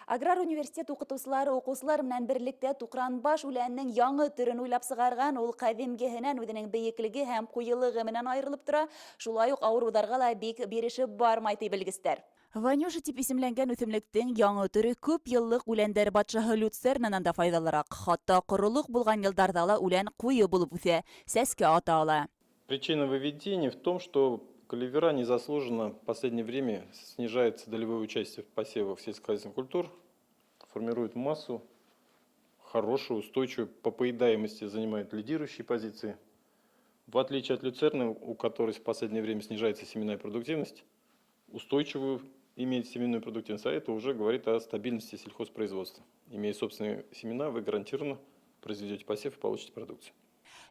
Аграр университет укытучылар менән берлектә Туҡранбаш үләненең яңы төрөн уйлап сығарған, ул ҡәҙимгеһенән үҙенең бейеклеге һәм ҡуйылығы менән айырылып тора, шулай уҡ ауырыуҙарға ла бик бирешеп бармай ти белгестәр. Ванюша тип исемләнгән үҫемлектең яңы түре күп йыллык үләндәр батшаһы люцернанан да файдалыраҡ. Хатта ҡоролоҡ булған йылдарҙа ла үлән ҡуйы булып үҫә, сәскә ата ала. Причина выведения в том, что клевера незаслуженно в последнее время снижается долевое участие в посевах сельскохозяйственных культур, формирует массу, хорошую, устойчивую, по поедаемости занимает лидирующие позиции. В отличие от люцерны, у которой в последнее время снижается семенная продуктивность, устойчивую имеет семенную продуктивность, а это уже говорит о стабильности сельхозпроизводства. Имея собственные семена, вы гарантированно произведете посев и получите продукцию.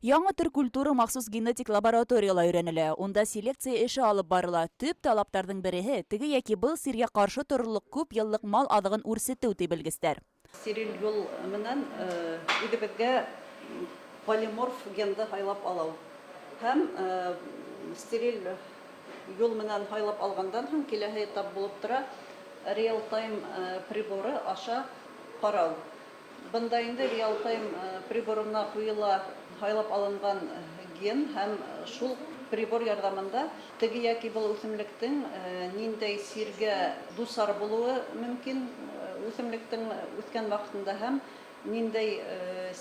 Яңы төр культура махсус генетик лабораторияла өйрәнелә. Унда селекция эше алып барыла. Төп талаптарҙың береһе теге яки был сиргә ҡаршы торырлыҡ күп йыллык мал аҙығын үрсетеү ти белгестәр. Стериль юл менән үҙебеҙгә полиморф генды һайлап алыу. Һәм стериль юл менән һайлап алғандан һуң киләһе этап булып тора реал-тайм приборы аша ҡарау. Бында инде реал-тайм приборына ҡуйыла һайлап алынған ген һәм шул прибор ярҙамында теге яки был үҫемлектең ниндәй сиргә дусар булыуы мөмкин үҫемлектең үҫкән ваҡытында һәм ниндәй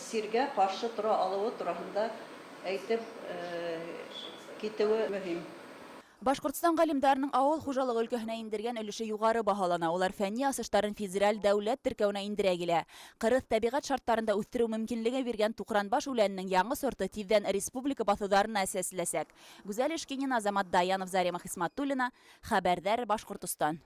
сиргә ҡаршы тора алыуы тураһында әйтеп китеүе мөһим. Башҡортостан ғалимдарының ауыл хужалығы өлкәһенә индергән өлөшө юғары баһалана. Улар фәнни асыштарын федераль дәүләт теркәүенә индерә килә. Ҡырыҫ тәбиғәт шарттарында үҫтереү мөмкинлеге биргән Туҡранбаш үләненең яңы сорты тиҙҙән республика баҫыуҙарына сәселәсәк. Гүзәл Эшкинина, Азамат Даянов, Зарема Хисматуллина. Хәбәрҙәр, Башҡортостан.